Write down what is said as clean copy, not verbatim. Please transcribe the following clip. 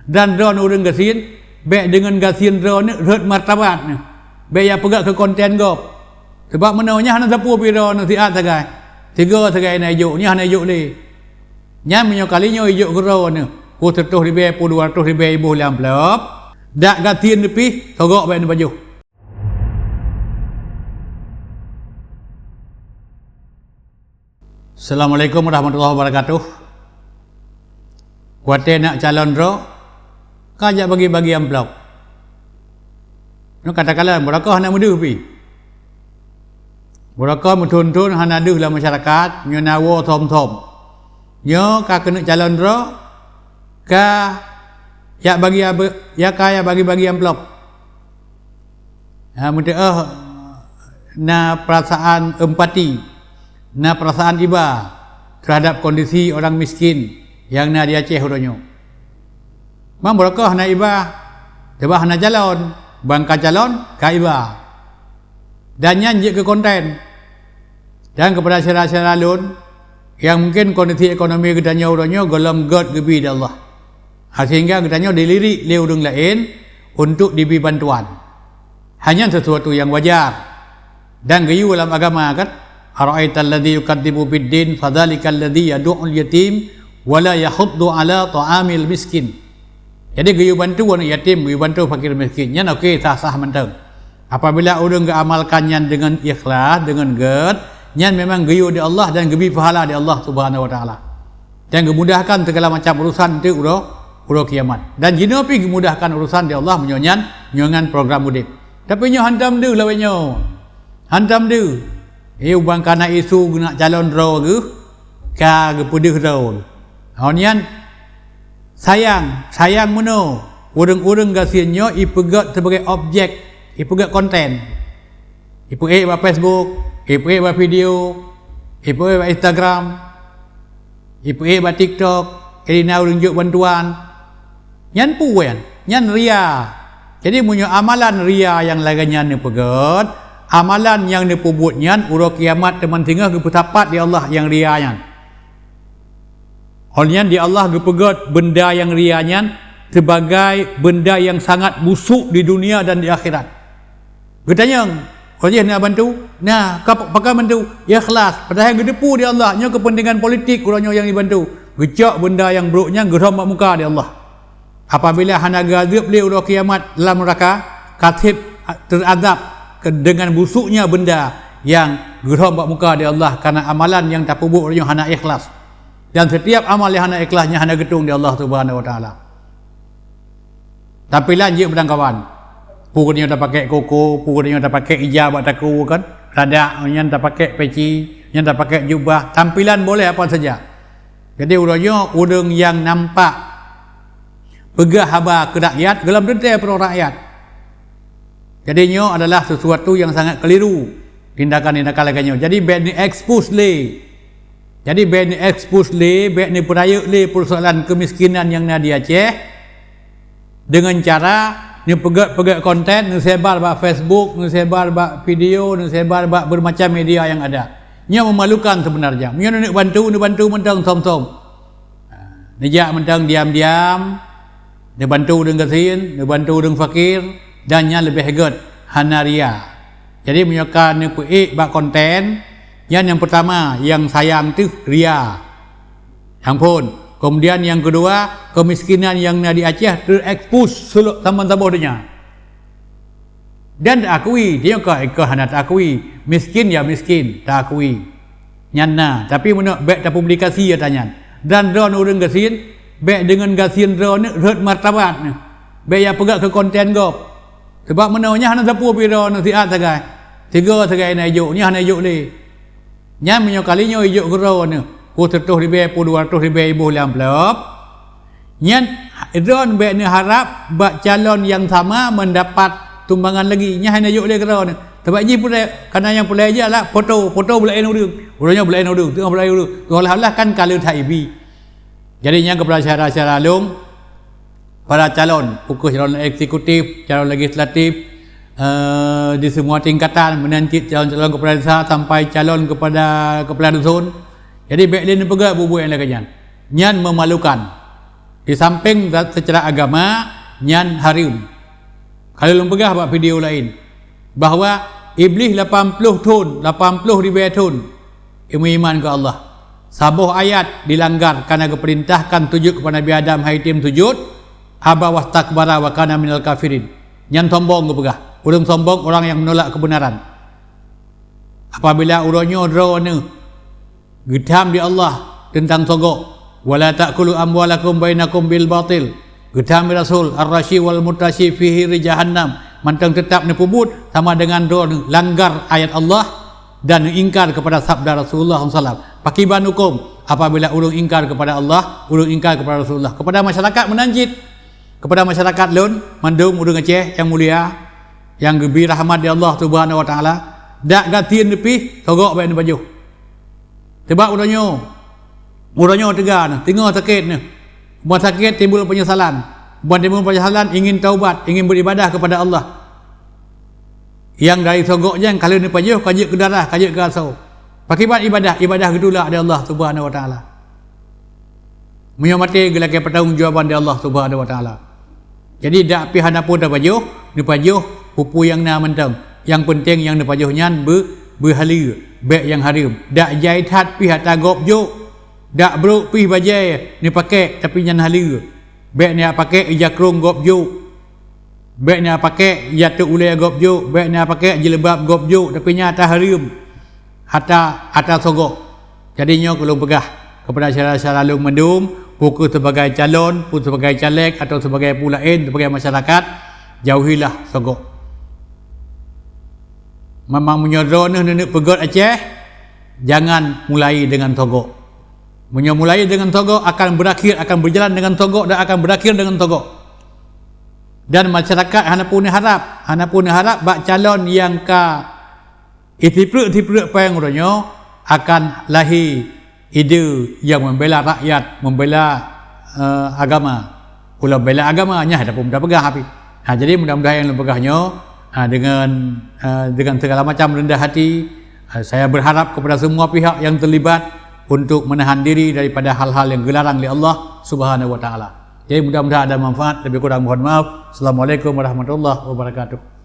Dan drone urang gasin, baik dengan gasin drone ni ret martabat ni. Baik ya pegak ke konten gop. Sebab menaunya hana sapu pira nak siat sagai. Tiga sagai na ijuk, nya hana ijuk le. Nya menyo kalinya ijuk gero ni. Ku 100,000 pu 200,000 ibu lamplop. Dak gasin lebih togok baik ni baju. Assalamualaikum warahmatullahi wabarakatuh. Kuate nak calon ro, kajak bagi-bagi amplop. No katakanlah berakah nak mudu pi. Berakah mutun-tun hana aduh dalam masyarakat, nyo nawo thom-thom. Nyo ka kena calon ro, ka ya bagi ya kaya bagi-bagi amplop. Ha muda na perasaan empati. Na perasaan iba terhadap kondisi orang miskin yang na di Aceh uronyo. Mam berakah na iba coba hana calon, bangka calon ka iba. Dan nyanyi ke konten. Dan kepada syarah-syarah lun yang mungkin kondisi ekonomi gedanya uronyo golong god gebi di Allah. Sehingga gedanya dilirik le urang lain untuk diberi bantuan. Hanya sesuatu yang wajar. Dan gayu dalam agama kan ara'aital ladzi yukadzibu bid-din fadzalikal ladzi yad'ul yatim wala yahuddu ala ta'amil miskin. Jadi gayu bantu anak yatim, gayu bantu fakir miskin. Nyan okey sah-sah mentang. Apabila orang amalkan nyan dengan ikhlas, dengan ged, nyan memang gayu di Allah dan gebi pahala di Allah Subhanahu wa taala. Dan memudahkan segala macam urusan tu uro kiamat. Dan jino pi memudahkan urusan di Allah nyongan program mudik. Tapi nyo hantam deu lawenyo. Hantam deu. Ubang kana isu nak calon ro ke ka ke pedih ro. Honian sayang meno urang-urang gasinyo ipegat sebagai objek, ipegat konten. Ipe ba Facebook, ipe ba video, ipe ba Instagram, ipe ba TikTok, kerana urang juk bantuan. Nyan puan, nyan ria. Jadi munyo amalan ria yang laganya ni pegat. Amalan yang diperbuatnya urut kiamat teman tinggal ke petapat di Allah yang rianya. Olehnya di Allah gepegat benda yang rianya sebagai benda yang sangat busuk di dunia dan di akhirat. Getanya, oleh nak bantu, nah pakai bantu ikhlas. Padahal gedepu di Allah, nya kepentingan politik urangnya yang dibantu. Gecak benda yang buruknya geram muka di Allah. Apabila hana gazib li urut kiamat dalam neraka, katib terazab dengan busuknya benda yang geram bak muka di Allah karena amalan yang tak pubuk orangnya hana ikhlas. Dan setiap amal yang hana ikhlasnya hana getung di Allah Subhanahu wa taala. Tapi lanjut pedang kawan. Pukulnya dah pakai koko, pukulnya dah pakai hijab bak taku kan. Radak nya dah pakai peci, nya dah pakai jubah, tampilan boleh apa saja. Jadi orangnya urang yang nampak pegah haba ke rakyat, gelam detail pro rakyat. Jadinya adalah sesuatu yang sangat keliru tindakan-tindakan laganya. Jadi baik ni expose le. Jadi baik ni expose le, baik ni peraya le persoalan kemiskinan yang ada di Aceh dengan cara ni pegat konten, ni sebar bak Facebook, ni sebar bak video, ni sebar bak bermacam media yang ada. Nya memalukan sebenarnya. Nya nak bantu mentang som-som. Nejak mentang diam-diam, dia bantu dengan gasin, dia bantu dengan fakir. Dan yang lebih hebat hanaria. Jadi menyokan ni puik bak konten. Yang pertama yang sayang tu ria. Yang pun. Kemudian yang kedua kemiskinan yang di Aceh terekspos seluk sama-sama. Dan tak akui dia ke hana tak akui. Miskin ya miskin tak akui. Nyana tapi menok baik tak publikasi ya tanya. Dan drone urang gasin baik dengan gasin drone ni ret martabat ni. Baik ya pegak ke konten gop. Sebab menaunya hana sapu pira nak siat sagai. Tiga sagai na ijuk, nya hana ijuk le. Nya menyo kalinya ijuk gero ni. Ku 100,000 pu 200,000 ibu lamplop. Nya drone baik ni harap bak calon yang sama mendapat tumbangan lagi. Nya hana ijuk le gero ni. Sebab ji pun kana yang pulai je lah foto belain urang. Urangnya belain urang, tengah belain urang. Seolah-olah kan kalau thaibi. Jadi nya kepada syarah-syarah long para calon, fokus calon eksekutif, calon legislatif di semua tingkatan menanti calon-calon kepala desa sampai calon kepada kepala dusun. Jadi baik dia pegang bubu yang lainnya. Nyan memalukan. Di samping secara agama nyan harim. Kalau lu pegah buat video lain bahawa iblis 80 tahun, 80 ribu tahun iman ke Allah. Sabuh ayat dilanggar kerana keperintahkan sujud kepada Nabi Adam, hai tim sujud, aba wastakbara wa kana minal kafirin. Nyan sombong ke pegah. Orang sombong orang yang menolak kebenaran. Apabila urangnya drone gedam di Allah tentang sogok, wala ta'kulu amwalakum bainakum bil batil. Gedam Rasul ar-rashi wal mutashi fihi jahannam. Mantang tetap nepubut sama dengan drone langgar ayat Allah dan ingkar kepada sabda Rasulullah SAW. Pakiban hukum apabila ulung ingkar kepada Allah, ulung ingkar kepada Rasulullah. Kepada masyarakat menanjit, kepada masyarakat lun mandum ulung Aceh yang mulia, yang gebi rahmat di Allah Subhanahu wa taala, dak gatiin lebih sogok baik baju. Sebab urangnya tegar, tengah sakit ni. Buat sakit timbul penyesalan. Buat timbul penyesalan ingin taubat, ingin beribadah kepada Allah. Yang dari sogoknya kalau ni pajuh kajik ke darah, kajik ke asau. Pakibat ibadah gitulah ada Allah Subhanahu wa taala. Menyamati gelakai pertanggungjawaban di Allah Subhanahu wa taala. Jadi dak pi hana pun dak pajuh, ni pajuh pupu yang na mentang. Yang penting yang ni pajuh nyan berhala, baik yang harim. Dak jaitat pi hata gopjo. Dak bro pi bajai ni pakai tapi nyan hala. Baik ni pakai ijakrung gopjo. Baik ni pakai jatuh ulai gopjo, baik ni pakai jilbab gopjo tapi nya atas harim. Hatta atas sogok. Jadinya kalau pegah kepada syarat-syarat lalu mendum, buku sebagai calon, pun sebagai caleg atau sebagai pulain sebagai masyarakat, jauhilah sogok. Memang menyodor nenek pegot Aceh, jangan mulai dengan sogok. Mulai dengan sogok akan berakhir, akan berjalan dengan sogok dan akan berakhir dengan sogok. Dan masyarakat hana pun harap bak calon yang ka itipruk payang uranyo akan lahir ide yang membela rakyat, membela agama. Kalau bela agamanya ada pun dah pegah api. Jadi mudah-mudahan yang pegahnya dengan segala macam rendah hati, saya berharap kepada semua pihak yang terlibat untuk menahan diri daripada hal-hal yang dilarang oleh Allah Subhanahu wa taala. Jadi mudah-mudahan ada manfaat. Lebih kurang mohon maaf. Assalamualaikum warahmatullahi wabarakatuh.